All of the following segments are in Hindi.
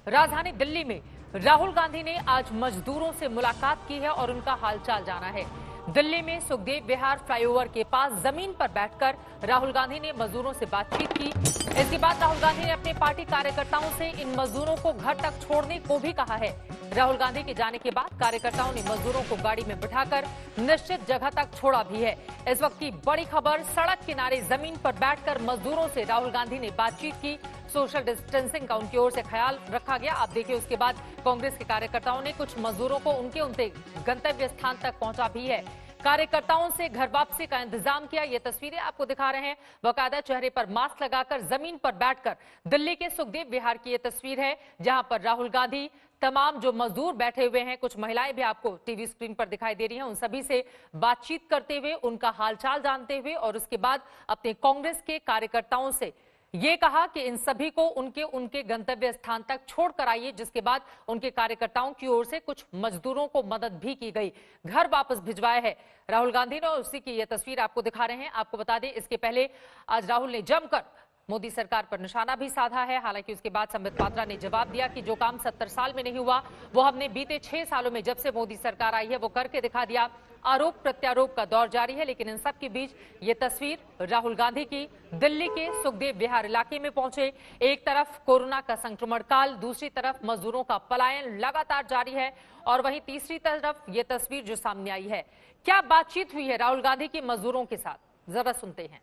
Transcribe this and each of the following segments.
राजधानी दिल्ली में राहुल गांधी ने आज मजदूरों से मुलाकात की है और उनका हालचाल जाना है। दिल्ली में सुखदेव विहार फ्लाईओवर के पास जमीन पर बैठकर राहुल गांधी ने मजदूरों से बातचीत की। इसके बाद राहुल गांधी ने अपने पार्टी कार्यकर्ताओं से इन मजदूरों को घर तक छोड़ने को भी कहा है। राहुल गांधी के जाने के बाद कार्यकर्ताओं ने मजदूरों को गाड़ी में बिठाकर निश्चित जगह तक छोड़ा भी है। इस वक्त की बड़ी खबर, सड़क किनारे जमीन पर बैठकर मजदूरों से राहुल गांधी ने बातचीत की। सोशल डिस्टेंसिंग का उनकी ओर से ख्याल रखा गया। आप देखिए, उसके बाद कांग्रेस के कार्यकर्ताओं ने कुछ मजदूरों को उनके गंतव्य स्थान तक पहुंचा भी है। कार्यकर्ताओं से घर वापसी का इंतजाम किया। ये तस्वीरें आपको दिखा रहे हैं। बाकायदा चेहरे पर मास्क लगाकर जमीन पर बैठकर दिल्ली के सुखदेव विहार की ये तस्वीर है, जहां पर राहुल गांधी तमाम जो मजदूर बैठे हुए हैं, कुछ महिलाएं भी आपको टीवी स्क्रीन पर दिखाई दे रही हैं, उन सभी से बातचीत करते हुए, उनका हालचाल जानते हुए और उसके बाद अपने कांग्रेस के कार्यकर्ताओं से ये कहा कि इन सभी को उनके गंतव्य स्थान तक छोड़कर आइए। जिसके बाद उनके कार्यकर्ताओं की ओर से कुछ मजदूरों को मदद भी की गई, घर वापस भिजवाया है राहुल गांधी ने। और उसी की ये तस्वीर आपको दिखा रहे हैं। आपको बता दें, इसके पहले आज राहुल ने जमकर मोदी सरकार पर निशाना भी साधा है। हालांकि उसके बाद संबित पात्रा ने जवाब दिया कि जो काम 70 साल में नहीं हुआ, वो हमने बीते 6 सालों में जब से मोदी सरकार आई है वो करके दिखा दिया। आरोप प्रत्यारोप का दौर जारी है, लेकिन इन सब के बीच ये तस्वीर राहुल गांधी की दिल्ली के सुखदेव विहार इलाके में पहुंचे। एक तरफ कोरोना का संक्रमण काल, दूसरी तरफ मजदूरों का पलायन लगातार जारी है और वहीं तीसरी तरफ ये तस्वीर जो सामने आई है। क्या बातचीत हुई है राहुल गांधी की मजदूरों के साथ, जरा सुनते हैं।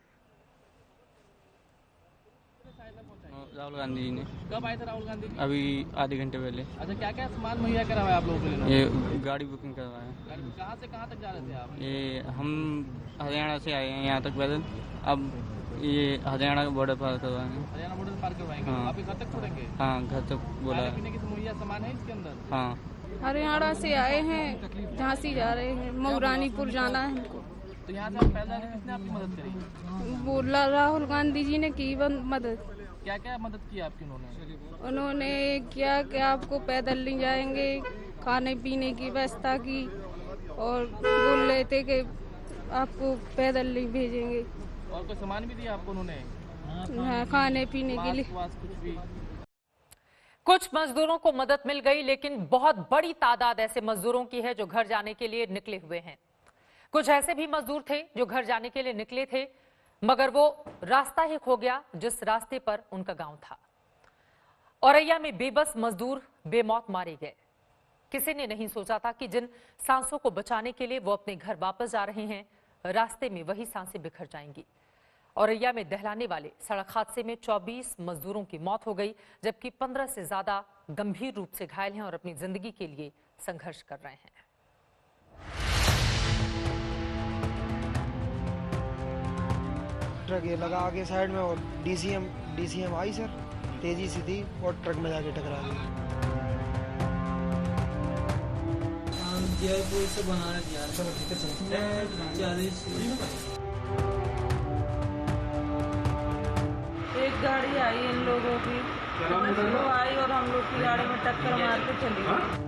राहुल गांधी जी ने कब आए थे राहुल गांधी? अभी आधे घंटे पहले। अच्छा, क्या क्या सामान मुहैया करवाया आप लोगों के लिए? ये गाड़ी बुकिंग करवाया। कहाँ से कहाँ तक जा रहे थे आप? ये हम हरियाणा से आए हैं यहाँ तक पैदल। अब ये हरियाणा का बॉर्डर पार करवाएंगे। हरियाणा बॉर्डर पार करवाएंगे। हाँ। आप घर तक छोड़ेंगे? हाँ, घर तक बोला खाने है। पीने की मुहैया सामान है इसके अंदर? हाँ। हरियाणा से आए हैं, झांसी जा रहे हैं, मऊरानीपुर जाना है हमको। तो यहाँ से आप पैदल आने, किसने आपकी मदद करी? बोला राहुल गांधी जी ने की मदद। क्या क्या मदद की आपकी उन्होंने? उन्होंने क्या कि आपको पैदल ले जाएंगे, खाने पीने की व्यवस्था की और बोल रहे थे कि आपको पैदल ले भेजेंगे। और कोई सामान भी दिया आपको उन्होंने? हाँ, खाने पीने के लिए कुछ भी? कुछ मजदूरों को मदद मिल गई, लेकिन बहुत बड़ी तादाद ऐसे मजदूरों की है जो घर जाने के लिए निकले हुए हैं। कुछ ऐसे भी मजदूर थे जो घर जाने के लिए निकले थे, मगर वो रास्ता ही खो गया जिस रास्ते पर उनका गांव था। औरैया में बेबस मजदूर बेमौत मारे गए। किसी ने नहीं सोचा था कि जिन सांसों को बचाने के लिए वो अपने घर वापस जा रहे हैं, रास्ते में वही सांसें बिखर जाएंगी। औरैया में दहलाने वाले सड़क हादसे में 24 मजदूरों की मौत हो गई, जबकि 15 से ज्यादा गंभीर रूप से घायल हैं और अपनी जिंदगी के लिए संघर्ष कर रहे हैं। ट्रक ये लगा आगे साइड में और डीसीएम आई सर, तेजी से थी और ट्रक में जाके टकरा गई। जयपुर से बनारस जा रहे हैं 40। एक गाड़ी आई इन लोगों की, वो आई और हम लोग की गाड़ी में टक्कर मार के चली गई।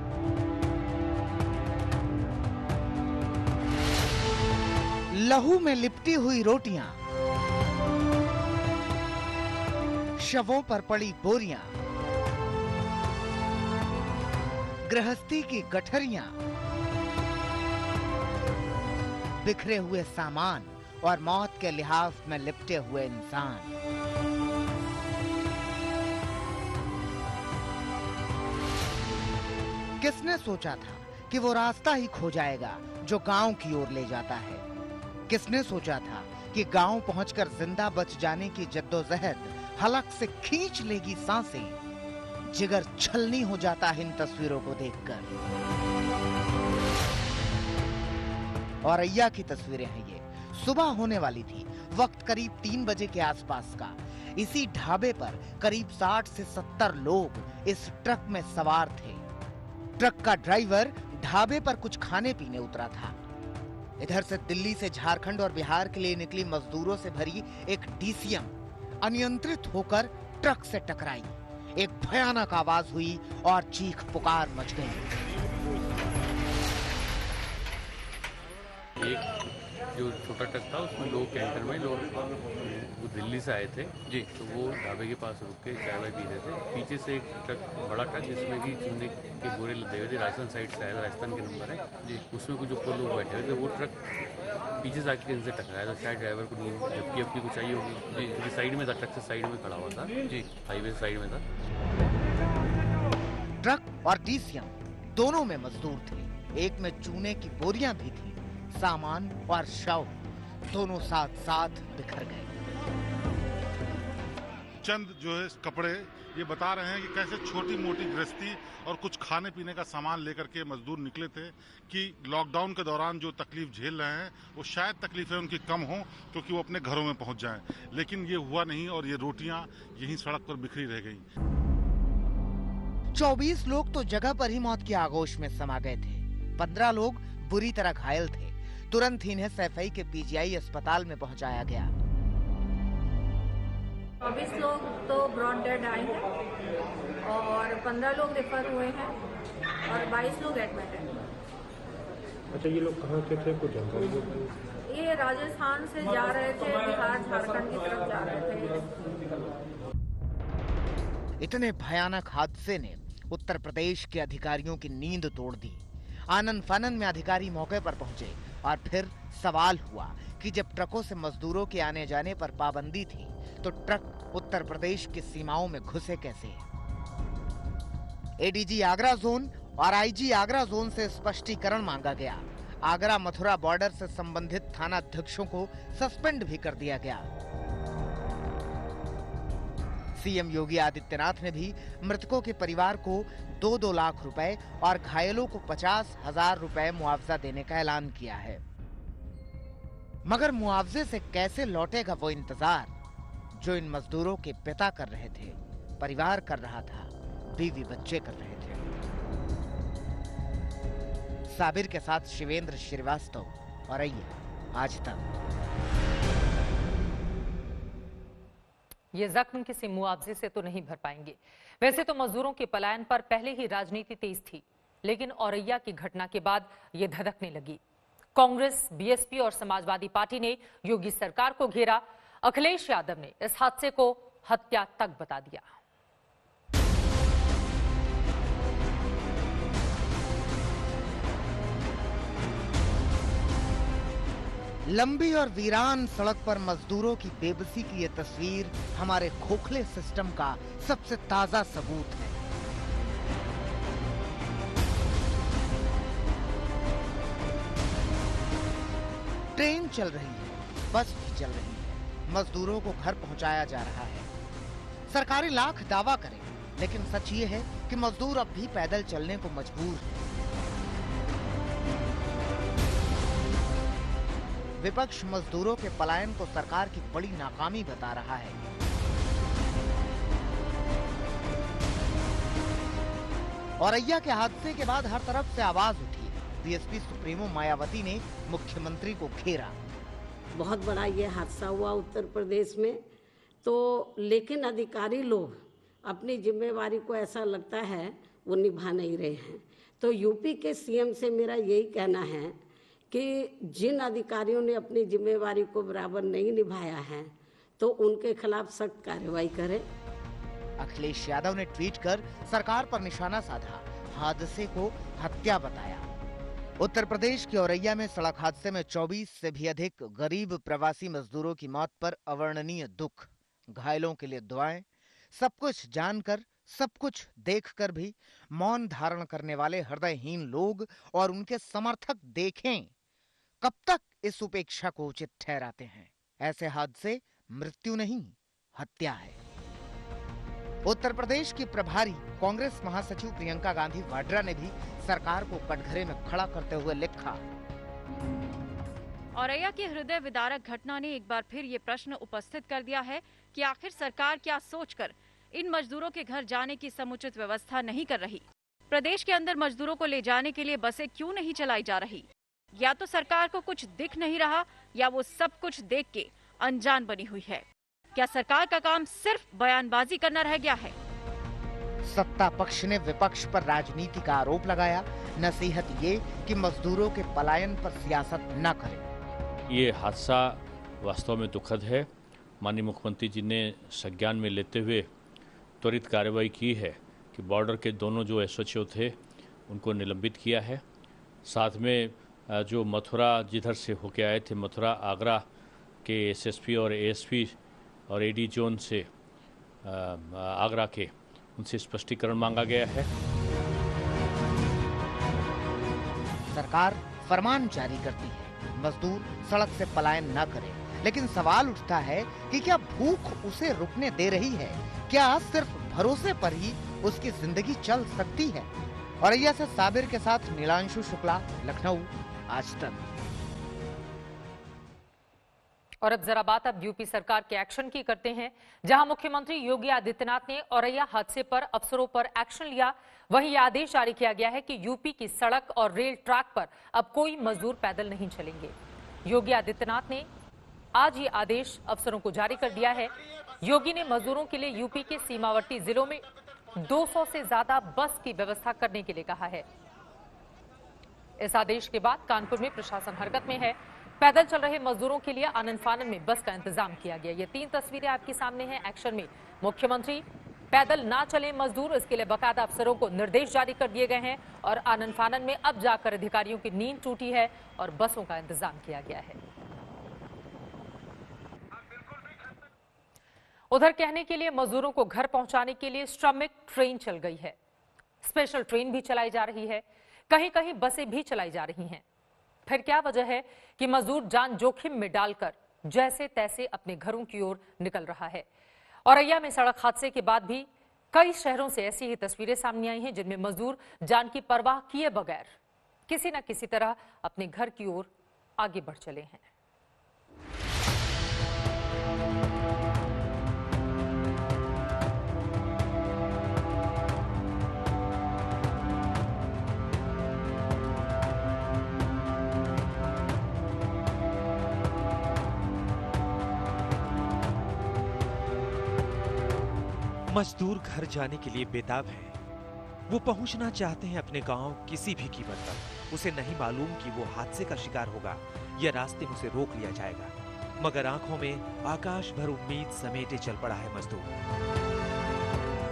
लहू में लिपटी हुई रोटियां, शवों पर पड़ी बोरियां, गृहस्थी की गठरियां, बिखरे हुए सामान और मौत के लिहाफ में लिपटे हुए इंसान। किसने सोचा था कि वो रास्ता ही खो जाएगा जो गांव की ओर ले जाता है? किसने सोचा था कि गांव पहुंचकर जिंदा बच जाने की जद्दोजहद हलक से खींच लेगी सांसें? जिगर छलनी हो जाता है इन तस्वीरों को देखकर। औरैया की तस्वीरें हैं ये। सुबह होने वाली थी, वक्त करीब 3 बजे के आसपास का। इसी ढाबे पर करीब 60 से 70 लोग इस ट्रक में सवार थे। ट्रक का ड्राइवर ढाबे पर कुछ खाने पीने उतरा था। इधर से दिल्ली से झारखंड और बिहार के लिए निकली मजदूरों से भरी एक डीसीएम अनियंत्रित होकर ट्रक से टकराई। एक भयानक आवाज हुई और चीख पुकार मच गई। एक जो छोटा ट्रक था उसमें लोग कैंटर में लोग वो दिल्ली से आए थे जी, तो वो ढाबे के पास रुक के चाय वाय पी रहे थे। पीछे से एक ट्रक, बड़ा ट्रक जिसमें कि चीनी के बोरे लदे हुए थे, राजस्थान साइड से आया, राजस्थान के नंबर है जी, उसमें कुछ ऊपर लोग बैठे हुए थे। वो ट्रक पीछे से आके इनसे टकराया, तो शायद ड्राइवर को नींद जबकि अपनी कुछ आई होगी जी, क्योंकि साइड में था, ट्रक से साइड में खड़ा हुआ था जी, हाईवे साइड में था। ट्रक और डीसीएम दोनों में मजदूर थे। एक में चूने की बोरियां भी थी। सामान और शव दोनों साथ साथ बिखर गए। चंद जो है कपड़े ये बता रहे हैं कि कैसे छोटी मोटी गृहस्थी और कुछ खाने पीने का सामान लेकर के मजदूर निकले थे कि लॉकडाउन के दौरान जो तकलीफ झेल रहे हैं वो शायद तकलीफें उनकी कम हों क्योंकि वो अपने घरों में पहुंच जाएं, लेकिन ये हुआ नहीं और ये रोटियां यहीं सड़क पर बिखरी रह गईं। 24 लोग तो जगह पर ही मौत की आगोश में समा गए थे। 15 लोग बुरी तरह घायल थे। तुरंत ही इन्हें सैफई के पीजीआई अस्पताल में पहुंचाया गया। 24 लोग तो ब्रॉड डेड आए हैं और 15 लोग रेफर हुए हैं और 22 लोग एडमिट हैं। अच्छा, ये लोग कहाँ के थे, कुछ जानकारी बताइए। ये राजस्थान से जा रहे थे, बिहार झारखंड की तरफ जा रहे थे। इतने भयानक हादसे ने उत्तर प्रदेश के अधिकारियों की नींद तोड़ दी। आनन फानन में अधिकारी मौके पर पहुंचे और फिर सवाल हुआ कि जब ट्रकों से मजदूरों के आने जाने पर पाबंदी थी तो ट्रक उत्तर प्रदेश की सीमाओं में घुसे कैसे? एडीजी आगरा जोन और आईजी आगरा जोन से स्पष्टीकरण मांगा गया। आगरा मथुरा बॉर्डर से संबंधित थाना अध्यक्षों को सस्पेंड भी कर दिया गया। सीएम योगी आदित्यनाथ ने भी मृतकों के परिवार को 2-2 लाख रुपए और घायलों को 50,000 रुपए मुआवजा देने का ऐलान किया है। मगर मुआवजे से कैसे लौटेगा वो इंतजार जो इन मजदूरों के पिता कर रहे थे, परिवार कर रहा था, बीवी बच्चे कर रहे थे। साबिर के साथ शिवेंद्र श्रीवास्तव और आज तक। ये जख्म किसी मुआवजे से तो नहीं भर पाएंगे। वैसे तो मजदूरों के पलायन पर पहले ही राजनीति तेज थी, लेकिन औरैया की घटना के बाद ये धधकने लगी। कांग्रेस, बीएसपी और समाजवादी पार्टी ने योगी सरकार को घेरा। अखिलेश यादव ने इस हादसे को हत्या तक बता दिया। लंबी और वीरान सड़क पर मजदूरों की बेबसी की ये तस्वीर हमारे खोखले सिस्टम का सबसे ताजा सबूत है। ट्रेन चल रही है, बस भी चल रही है, मजदूरों को घर पहुंचाया जा रहा है। सरकारी लाख दावा करे, लेकिन सच ये है कि मजदूर अब भी पैदल चलने को मजबूर है। विपक्ष मजदूरों के पलायन को सरकार की बड़ी नाकामी बता रहा है। औरैया के हादसे के बाद हर तरफ से आवाज उठी। बीएसपी सुप्रीमो मायावती ने मुख्यमंत्री को घेरा। बहुत बड़ा ये हादसा हुआ उत्तर प्रदेश में, तो लेकिन अधिकारी लोग अपनी जिम्मेवारी को ऐसा लगता है वो निभा नहीं रहे हैं। तो यूपी के सीएम से मेरा यही कहना है कि जिन अधिकारियों ने अपनी जिम्मेवारी को बराबर नहीं निभाया है तो उनके खिलाफ सख्त कार्रवाई करें। अखिलेश यादव ने ट्वीट कर सरकार पर निशाना साधा, हादसे को हत्या बताया। उत्तर प्रदेश के औरैया में सड़क हादसे में 24 से भी अधिक गरीब प्रवासी मजदूरों की मौत पर अवर्णनीय दुख, घायलों के लिए दुआएं। सब कुछ जानकर, सब कुछ देखकर भी मौन धारण करने वाले हृदयहीन लोग और उनके समर्थक देखें कब तक इस उपेक्षा को उचित ठहराते हैं। ऐसे हादसे मृत्यु नहीं, हत्या है। उत्तर प्रदेश की प्रभारी कांग्रेस महासचिव प्रियंका गांधी वाड्रा ने भी सरकार को कटघरे में खड़ा करते हुए लिखा। औरैया की हृदय विदारक घटना ने एक बार फिर ये प्रश्न उपस्थित कर दिया है कि आखिर सरकार क्या सोचकर इन मजदूरों के घर जाने की समुचित व्यवस्था नहीं कर रही। प्रदेश के अंदर मजदूरों को ले जाने के लिए बसें क्यों नहीं चलाई जा रही? या तो सरकार को कुछ दिख नहीं रहा या वो सब कुछ देख के अनजान बनी हुई है। क्या सरकार का काम सिर्फ बयानबाजी करना रह गया है? सत्ता पक्ष ने विपक्ष पर राजनीति का आरोप लगाया। नसीहत ये कि मजदूरों के पलायन पर सियासत न करें। ये हादसा वास्तव में दुखद है। माननीय मुख्यमंत्री जी ने संज्ञान में लेते हुए त्वरित कार्रवाई की है कि बॉर्डर के दोनों जो एसओएचओ थे उनको निलंबित किया है। साथ में जो मथुरा जिधर से होके आए थे, मथुरा आगरा के एसएसपी और एएसपी और एडी जोन से आगरा के, उनसे स्पष्टीकरण मांगा गया है। सरकार फरमान जारी करती है मजदूर सड़क से पलायन न करें, लेकिन सवाल उठता है कि क्या भूख उसे रुकने दे रही है? क्या सिर्फ भरोसे पर ही उसकी जिंदगी चल सकती है? औरैया से साबिर के साथ नीलांशु शुक्ला, लखनऊ, आज तक। और अब जरा बात अब यूपी सरकार के एक्शन की करते हैं, जहां मुख्यमंत्री योगी आदित्यनाथ ने औरैया हादसे पर अफसरों पर एक्शन लिया। वहीं यह आदेश जारी किया गया है कि यूपी की सड़क और रेल ट्रैक पर अब कोई मजदूर पैदल नहीं चलेंगे। योगी आदित्यनाथ ने आज ये आदेश अफसरों को जारी कर दिया है। योगी ने मजदूरों के लिए यूपी के सीमावर्ती जिलों में 200 से ज्यादा बस की व्यवस्था करने के लिए कहा है। इस आदेश के बाद कानपुर में प्रशासन हरकत में है। पैदल चल रहे मजदूरों के लिए आनन फानन में बस का इंतजाम किया गया। ये 3 तस्वीरें आपके सामने हैं। एक्शन में मुख्यमंत्री, पैदल ना चले मजदूर, इसके लिए बाकायदा अफसरों को निर्देश जारी कर दिए गए हैं और आनन फानन में अब जाकर अधिकारियों की नींद टूटी है और बसों का इंतजाम किया गया है। उधर कहने के लिए मजदूरों को घर पहुंचाने के लिए श्रमिक ट्रेन चल गई है। स्पेशल ट्रेन भी चलाई जा रही है, कहीं कहीं बसें भी चलाई जा रही हैं। फिर क्या वजह है कि मजदूर जान जोखिम में डालकर जैसे तैसे अपने घरों की ओर निकल रहा है? औरैया में सड़क हादसे के बाद भी कई शहरों से ऐसी ही तस्वीरें सामने आई हैं, जिनमें मजदूर जान की परवाह किए बगैर किसी न किसी तरह अपने घर की ओर आगे बढ़ चले हैं। मजदूर घर जाने के लिए बेताब हैं। वो पहुंचना चाहते हैं अपने गांव किसी भी कीमत पर। उसे नहीं मालूम कि वो हादसे का शिकार होगा या रास्ते में उसे रोक लिया जाएगा, मगर आंखों में आकाश भर उम्मीद समेटे चल पड़ा है मजदूर।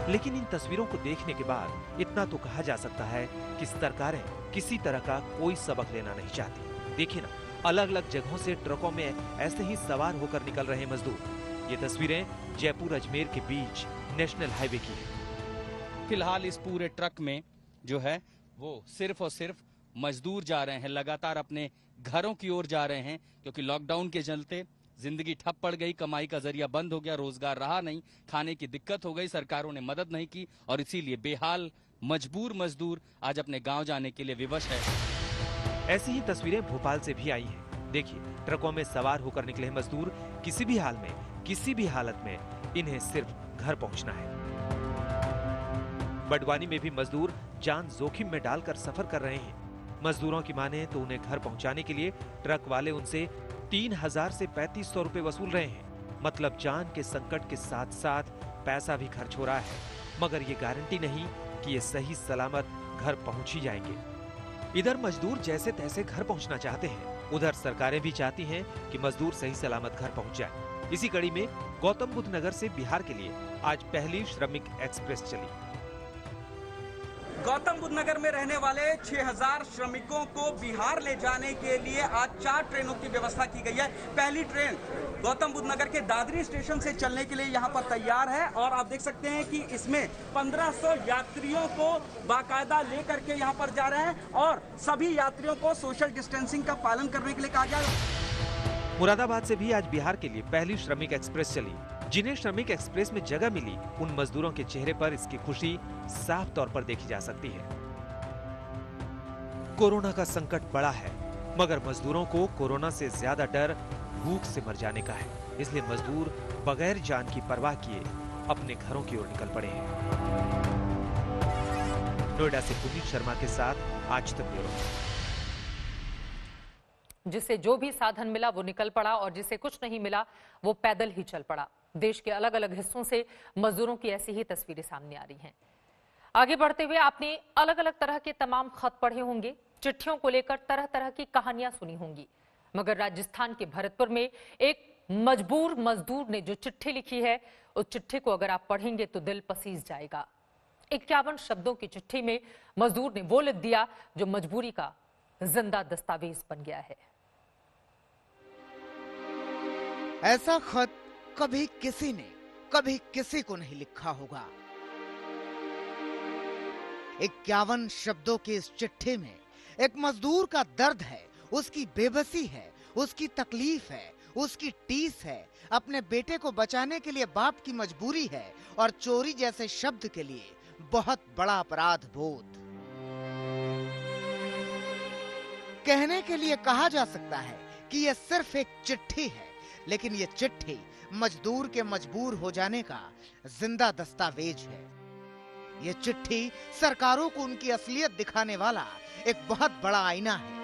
लेकिन इन तस्वीरों को देखने के बाद इतना तो कहा जा सकता है कि सरकारें किसी तरह का कोई सबक लेना नहीं चाहती। देखिए ना, अलग अलग जगहों से ट्रकों में ऐसे ही सवार होकर निकल रहे मजदूर। ये तस्वीरें जयपुर अजमेर के बीच नेशनल हाईवे की है। फिलहाल इस पूरे ट्रक में जो है वो सिर्फ और सिर्फ मजदूर जा रहे हैं, लगातार अपने घरों की ओर जा रहे हैं, क्योंकि लॉकडाउन के चलते जिंदगी ठप पड़ गई, कमाई का जरिया बंद हो गया, रोजगार रहा नहीं, खाने की दिक्कत हो गई, सरकारों ने मदद नहीं की और इसीलिए बेहाल मजबूर मजदूर आज अपने गांव जाने के लिए विवश है। ऐसी ही तस्वीरें भोपाल से भी आई हैं। देखिए, ट्रकों में सवार होकर निकले मजदूर किसी भी हाल में, किसी भी हालत में इन्हें सिर्फ घर पहुंचना है। बड़वानी में भी मजदूर जान जोखिम में डालकर सफर कर रहे हैं। मजदूरों की माने तो उन्हें घर पहुंचाने के लिए ट्रक वाले उनसे 3000 से 3500 रुपए वसूल रहे हैं। मतलब जान के संकट के साथ साथ पैसा भी खर्च हो रहा है, मगर ये गारंटी नहीं कि ये सही सलामत घर पहुंच ही जाएंगे। इधर मजदूर जैसे तैसे घर पहुंचना चाहते हैं, उधर सरकारें भी चाहती हैं कि मजदूर सही सलामत घर पहुंच जाए। इसी कड़ी में गौतम बुद्ध नगर से बिहार के लिए आज पहली श्रमिक एक्सप्रेस चली। गौतम बुद्ध नगर में रहने वाले 6000 श्रमिकों को बिहार ले जाने के लिए आज 4 ट्रेनों की व्यवस्था की गई है। पहली ट्रेन गौतम बुद्ध नगर के दादरी स्टेशन से चलने के लिए यहाँ पर तैयार है और आप देख सकते हैं कि इसमें 1500 यात्रियों को बाकायदा लेकर के यहाँ पर जा रहे हैं और सभी यात्रियों को सोशल डिस्टेंसिंग का पालन करने के लिए कहा गया है। मुरादाबाद से भी आज बिहार के लिए पहली श्रमिक एक्सप्रेस चली। जिन्हें श्रमिक एक्सप्रेस में जगह मिली, उन मजदूरों के चेहरे पर इसकी खुशी साफ तौर पर देखी जा सकती है। कोरोना का संकट बड़ा है, मगर मजदूरों को कोरोना से ज्यादा डर भूख से मर जाने का है। इसलिए मजदूर बगैर जान की परवाह किए अपने घरों की ओर निकल पड़े हैं। नोएडा से पुनीत शर्मा के साथ आज तक ब्यूरो। जिसे जो भी साधन मिला वो निकल पड़ा और जिसे कुछ नहीं मिला वो पैदल ही चल पड़ा। देश के अलग अलग हिस्सों से मजदूरों की ऐसी ही तस्वीरें सामने आ रही हैं। आगे बढ़ते हुए आपने अलग अलग तरह के तमाम खत पढ़े होंगे, चिट्ठियों को लेकर तरह तरह की कहानियां सुनी होंगी। मगर राजस्थान के भरतपुर में एक मजबूर मजदूर ने जो चिट्ठी लिखी है, उस चिट्ठी को अगर आप पढ़ेंगे तो दिल पसीज जाएगा। 51 शब्दों की चिट्ठी में मजदूर ने वो लिख दिया जो मजबूरी का जिंदा दस्तावेज बन गया है। ऐसा खत कभी किसी ने कभी किसी को नहीं लिखा होगा। 51 शब्दों की इस चिट्ठी में एक मजदूर का दर्द है, उसकी बेबसी है, उसकी तकलीफ है, उसकी टीस है, अपने बेटे को बचाने के लिए बाप की मजबूरी है और चोरी जैसे शब्द के लिए बहुत बड़ा अपराध बोध। कहने के लिए कहा जा सकता है कि यह सिर्फ एक चिट्ठी है, लेकिन यह चिट्ठी मजदूर के मजबूर हो जाने का जिंदा दस्तावेज है। यह चिट्ठी सरकारों को उनकी असलियत दिखाने वाला एक बहुत बड़ा आईना है।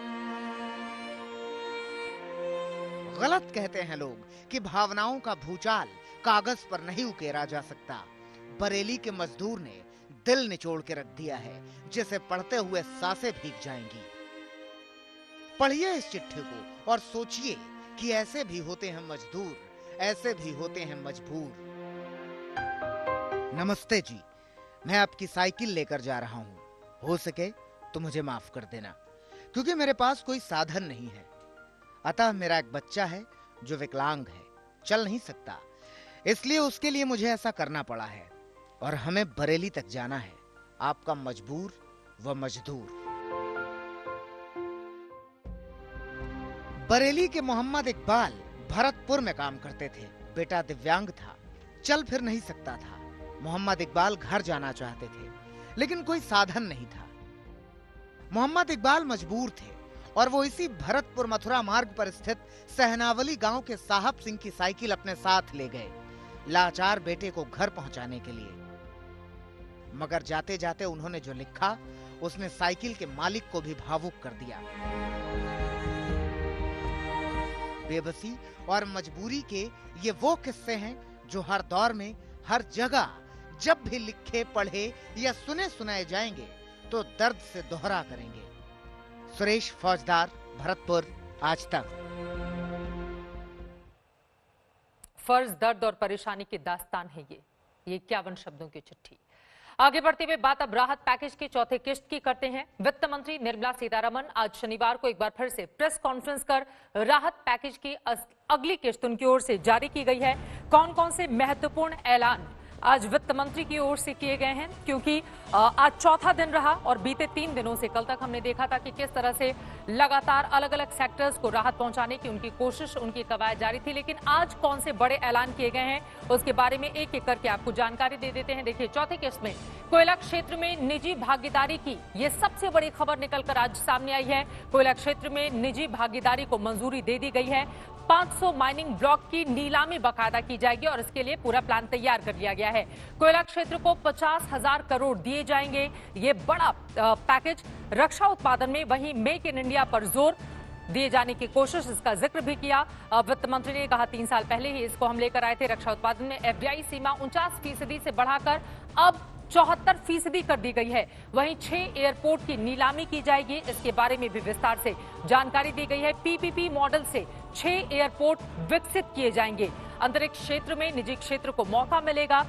गलत कहते हैं लोग कि भावनाओं का भूचाल कागज पर नहीं उकेरा जा सकता। बरेली के मजदूर ने दिल निचोड़ के रख दिया है, जिसे पढ़ते हुए सांसें भीग जाएंगी। पढ़िए इस चिट्ठी को और सोचिए कि ऐसे भी होते हैं मजदूर, ऐसे भी होते हैं मजबूर। नमस्ते जी, मैं आपकी साइकिल लेकर जा रहा हूं। हो सके तो मुझे माफ कर देना, क्योंकि मेरे पास कोई साधन नहीं है। अतः मेरा एक बच्चा है जो विकलांग है, चल नहीं सकता, इसलिए उसके लिए मुझे ऐसा करना पड़ा है और हमें बरेली तक जाना है। आपका मजबूर व मजदूर। बरेली के मोहम्मद इकबाल भरतपुर में काम करते थे। बेटा दिव्यांग था, चल फिर नहीं सकता था। मोहम्मद इकबाल घर जाना चाहते थे, लेकिन कोई साधन नहीं था। मोहम्मद इकबाल मजबूर थे और वो इसी भरतपुर मथुरा मार्ग पर स्थित सहनावली गांव के साहब सिंह की साइकिल अपने साथ ले गए, लाचार बेटे को घर पहुंचाने के लिए। मगर जाते जाते उन्होंने जो लिखा, उसने साइकिल के मालिक को भी भावुक कर दिया। बेबसी और मजबूरी के ये वो किस्से हैं जो हर दौर में, हर जगह जब भी लिखे, पढ़े या सुने सुनाए जाएंगे तो दर्द से दोहरा करेंगे। सुरेश फौजदार, भरतपुर, आज तक। फर्ज, दर्द और परेशानी की दास्तान है ये 51 शब्दों की चिट्ठी। आगे बढ़ते हुए बात अब राहत पैकेज की चौथे किस्त की करते हैं। वित्त मंत्री निर्मला सीतारमण आज शनिवार को एक बार फिर से प्रेस कॉन्फ्रेंस कर राहत पैकेज की अगली किस्त उनकी ओर से जारी की गई है। कौन कौन से महत्वपूर्ण ऐलान आज वित्त मंत्री की ओर से किए गए हैं, क्योंकि आज चौथा दिन रहा और बीते 3 दिनों से कल तक हमने देखा था कि किस तरह से लगातार अलग अलग सेक्टर्स को राहत पहुंचाने की उनकी कोशिश, उनकी कवायद जारी थी। लेकिन आज कौन से बड़े ऐलान किए गए हैं उसके बारे में एक एक करके आपको जानकारी दे देते हैं। देखिए, चौथे किस्त में कोयला क्षेत्र में निजी भागीदारी की ये सबसे बड़ी खबर निकलकर आज सामने आई है। कोयला क्षेत्र में निजी भागीदारी को मंजूरी दे दी गई है। 500 माइनिंग ब्लॉक की नीलामी बाकायदा की जाएगी और इसके लिए पूरा प्लान तैयार कर लिया गया है। कोयला क्षेत्र को 50,000 करोड़ दिए जाएंगे, ये बड़ा पैकेज। रक्षा उत्पादन में वहीं मेक इन इंडिया पर जोर दिए जाने की कोशिश, इसका जिक्र भी किया वित्त मंत्री ने। कहा 3 साल पहले ही इसको हम लेकर आए थे। रक्षा उत्पादन में एफडीआई सीमा 49% से बढ़ाकर अब 74% कर दी गई है। वहीं 6 एयरपोर्ट की नीलामी की जाएगी, इसके बारे में भी विस्तार से जानकारी दी गई है। पीपीपी मॉडल से 6 एयरपोर्ट विकसित किए जाएंगे। अंतरिक्ष क्षेत्र में निजी क्षेत्र को मौका मिलेगा।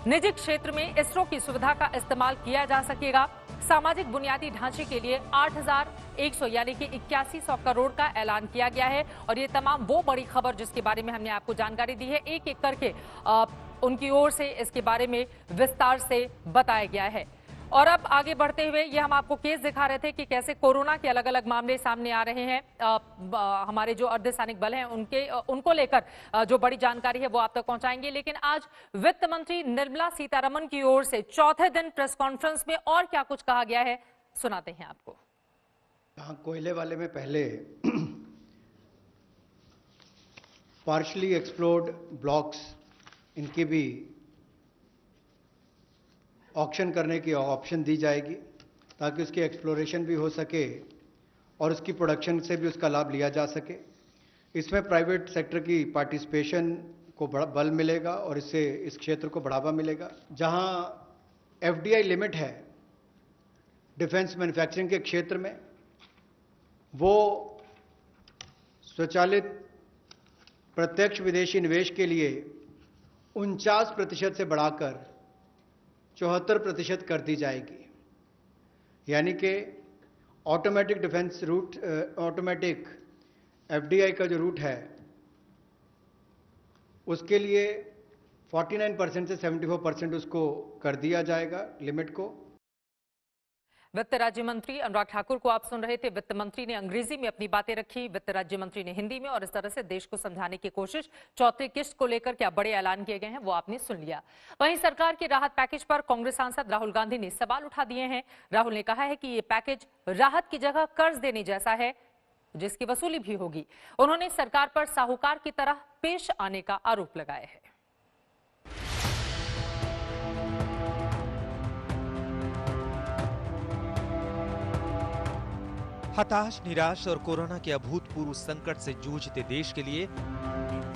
निजी क्षेत्र में इसरो की सुविधा का इस्तेमाल किया जा सकेगा। सामाजिक बुनियादी ढांचे के लिए 8,100 यानी कि 8100 करोड़ का ऐलान किया गया है। और ये तमाम वो बड़ी खबर जिसके बारे में हमने आपको जानकारी दी है, एक एक करके उनकी ओर से इसके बारे में विस्तार से बताया गया है। और अब आगे बढ़ते हुए ये हम आपको केस दिखा रहे थे कि कैसे कोरोना के अलग अलग मामले सामने आ रहे हैं। हमारे जो अर्धसैनिक बल हैं उनको लेकर जो बड़ी जानकारी है वो आप तक पहुंचाएंगे। लेकिन आज वित्त मंत्री निर्मला सीतारमण की ओर से चौथे दिन प्रेस कॉन्फ्रेंस में और क्या कुछ कहा गया है, सुनाते हैं आपको। यहाँ कोयले वाले में पहले पार्शली एक्सप्लोर्ड ब्लॉक्स, इनकी भी ऑक्शन करने की ऑप्शन दी जाएगी ताकि उसकी एक्सप्लोरेशन भी हो सके और उसकी प्रोडक्शन से भी उसका लाभ लिया जा सके। इसमें प्राइवेट सेक्टर की पार्टिसिपेशन को बड़ा बल मिलेगा और इससे इस क्षेत्र को बढ़ावा मिलेगा। जहां एफडीआई लिमिट है डिफेंस मैन्युफैक्चरिंग के क्षेत्र में, वो स्वचालित प्रत्यक्ष विदेशी निवेश के लिए 49% से बढ़ाकर 74% कर दी जाएगी। यानी कि automatic defence route, automatic FDI का जो रूट है उसके लिए 49% से 74% उसको कर दिया जाएगा लिमिट को। वित्त राज्य मंत्री अनुराग ठाकुर को आप सुन रहे थे। वित्त मंत्री ने अंग्रेजी में अपनी बातें रखी, वित्त राज्य मंत्री ने हिंदी में, और इस तरह से देश को समझाने की कोशिश। चौथे किस्त को लेकर क्या बड़े ऐलान किए गए हैं वो आपने सुन लिया। वहीं सरकार के राहत पैकेज पर कांग्रेस सांसद राहुल गांधी ने सवाल उठा दिए हैं। राहुल ने कहा है कि ये पैकेज राहत की जगह कर्ज देने जैसा है, जिसकी वसूली भी होगी। उन्होंने सरकार पर साहूकार की तरह पेश आने का आरोप लगाया है। हताश, निराश और कोरोना के अभूतपूर्व संकट से जूझते देश के लिए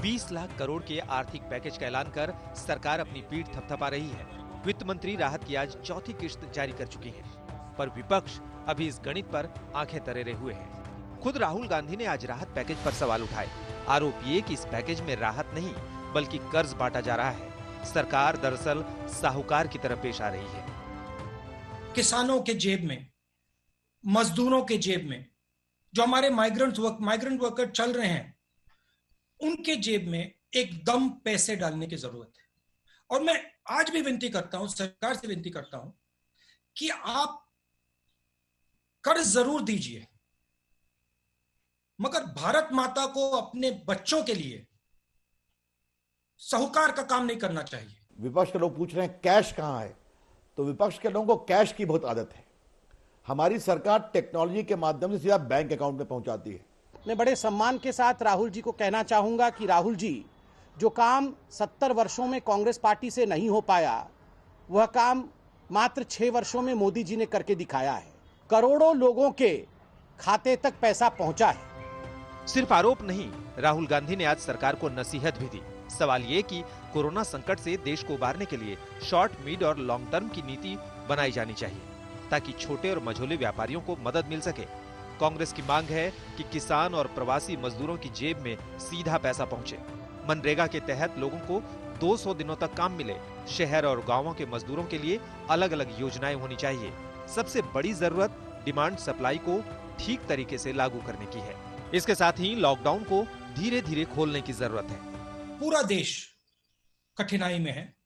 20 लाख करोड़ के आर्थिक पैकेज का ऐलान कर सरकार अपनी पीठ थपथपा रही है। वित्त मंत्री राहत की आज चौथी किश्त जारी कर चुकी है, पर विपक्ष अभी इस गणित पर आंखें तरेरे हुए है। खुद राहुल गांधी ने आज राहत पैकेज पर सवाल उठाए। आरोप ये कि इस पैकेज में राहत नहीं बल्कि कर्ज बांटा जा रहा है। सरकार दरअसल साहूकार की तरह पेश आ रही है। किसानों के जेब में, मजदूरों के जेब में, जो हमारे माइग्रेंट वर्कर चल रहे हैं, उनके जेब में एकदम पैसे डालने की जरूरत है। और मैं आज भी विनती करता हूं, सरकार से विनती करता हूं कि आप कर्ज जरूर दीजिए, मगर भारत माता को अपने बच्चों के लिए साहूकार का काम नहीं करना चाहिए। विपक्ष के लोग पूछ रहे हैं कैश कहां है, तो विपक्ष के लोगों को कैश की बहुत आदत है। हमारी सरकार टेक्नोलॉजी के माध्यम से सीधा बैंक अकाउंट में पहुंचाती है। मैं बड़े सम्मान के साथ राहुल जी को कहना चाहूंगा कि राहुल जी, जो काम 70 वर्षों में कांग्रेस पार्टी से नहीं हो पाया, वह काम मात्र 6 वर्षों में मोदी जी ने करके दिखाया है। करोड़ों लोगों के खाते तक पैसा पहुंचा है। सिर्फ आरोप नहीं, राहुल गांधी ने आज सरकार को नसीहत भी दी। सवाल ये कि कोरोना संकट से देश को उबारने के लिए शॉर्ट, मिड और लॉन्ग टर्म की नीति बनाई जानी चाहिए ताकि छोटे और मझोले व्यापारियों को मदद मिल सके। कांग्रेस की मांग है कि किसान और प्रवासी मजदूरों की जेब में सीधा पैसा पहुंचे। मनरेगा के तहत लोगों को 200 दिनों तक काम मिले। शहर और गांवों के मजदूरों के लिए अलग अलग योजनाएं होनी चाहिए। सबसे बड़ी जरूरत डिमांड सप्लाई को ठीक तरीके से लागू करने की है। इसके साथ ही लॉकडाउन को धीरे धीरे खोलने की जरूरत है। पूरा देश कठिनाई में है,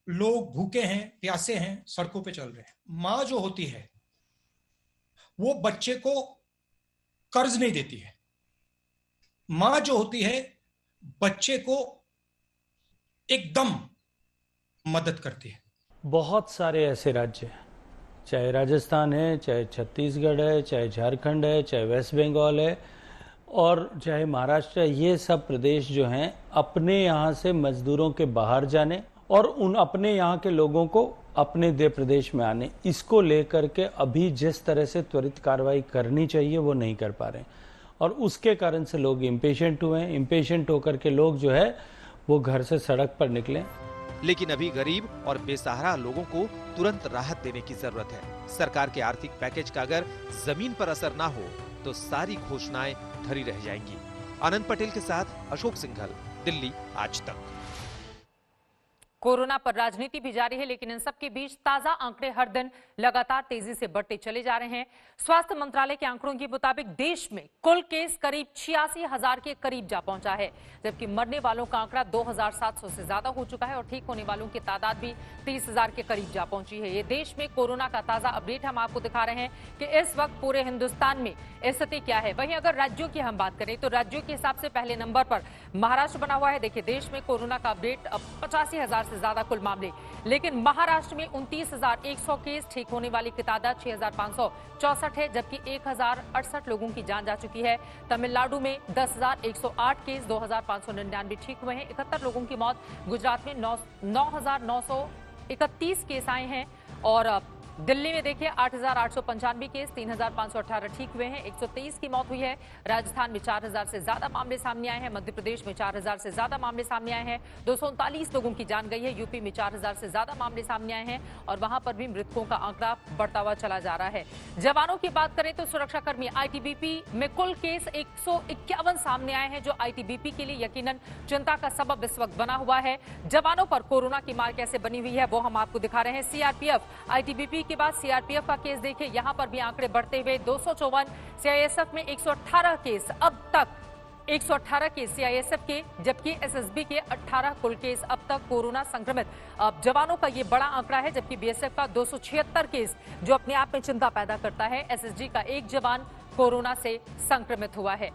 लोग भूखे हैं, प्यासे हैं, सड़कों पे चल रहे हैं। माँ जो होती है वो बच्चे को कर्ज नहीं देती है। माँ जो होती है बच्चे को एकदम मदद करती है। बहुत सारे ऐसे राज्य हैं, चाहे राजस्थान है, चाहे छत्तीसगढ़ है, चाहे झारखंड है, चाहे वेस्ट बंगाल है और चाहे महाराष्ट्र है, ये सब प्रदेश जो हैं अपने यहाँ से मजदूरों के बाहर जाने और उन अपने यहाँ के लोगों को अपने देश प्रदेश में आने, इसको लेकर के अभी जिस तरह से त्वरित कार्रवाई करनी चाहिए वो नहीं कर पा रहे हैं और उसके कारण से लोग इम्पेशेंट हुए हैं। इम्पेशेंट होकर के लोग जो है वो घर से सड़क पर निकले। लेकिन अभी गरीब और बेसहारा लोगों को तुरंत राहत देने की जरूरत है। सरकार के आर्थिक पैकेज का अगर जमीन पर असर ना हो तो सारी घोषणाएं धरी रह जाएंगी। आनंद पटेल के साथ अशोक सिंघल, दिल्ली आज तक। कोरोना पर राजनीति भी जारी है, लेकिन इन सब के बीच ताजा आंकड़े हर दिन लगातार तेजी से बढ़ते चले जा रहे हैं। स्वास्थ्य मंत्रालय के आंकड़ों के मुताबिक देश में कुल केस करीब 86,000 के करीब जा पहुंचा है, जबकि मरने वालों का आंकड़ा 2,700 से ज्यादा हो चुका है और ठीक होने वालों की तादाद भी 30,000 के करीब जा पहुंची है। ये देश में कोरोना का ताजा अपडेट हम आपको दिखा रहे हैं कि इस वक्त पूरे हिंदुस्तान में स्थिति क्या है। वहीं अगर राज्यों की हम बात करें तो राज्यों के हिसाब से पहले नंबर पर महाराष्ट्र बना हुआ है। देखिए, देश में कोरोना का अपडेट अब 85,000 से ज्यादा कुल मामले, लेकिन महाराष्ट्र में 29,100 केस, ठीक होने वाली की तादाद 6,564 है, जबकि 1,068 लोगों की जान जा चुकी है। तमिलनाडु में 10,108 केस, 2,599 ठीक हुए हैं, 71 लोगों की मौत। गुजरात में 9,931 केस आए हैं और दिल्ली में देखिए 8,895 केस, 3,518 ठीक हुए हैं, 123 की मौत हुई है। राजस्थान में 4,000 से ज्यादा मामले सामने आए हैं। मध्य प्रदेश में 4,000 से ज्यादा मामले सामने आए हैं। 239 लोगों की जान गई है। यूपी में 4,000 से ज्यादा मामले सामने आए हैं और वहां पर भी मृतकों का आंकड़ा बढ़ता हुआ चला जा रहा है। जवानों की बात करें तो सुरक्षाकर्मी आईटीबीपी में कुल केस 151 सामने आए हैं, जो आईटीबीपी के लिए यकीनन चिंता का सबब इस वक्त बना हुआ है। जवानों पर कोरोना की मार कैसे बनी हुई है वो हम आपको दिखा रहे हैं। सीआरपीएफ, आईटीबीपी के बाद सीआरपीएफ का केस देखिए, यहां पर भी आंकड़े बढ़ते हुए 254, सीआईएसएफ में 118 केस, अब तक 118 केस सीआईएसएफ के, जबकि एसएसबी के 18 कुल केस अब तक कोरोना संक्रमित जवानों का ये बड़ा आंकड़ा है। जबकि बीएसएफ का 276 केस, जो अपने आप में चिंता पैदा करता है। एसएसजी का एक जवान कोरोना से संक्रमित हुआ है।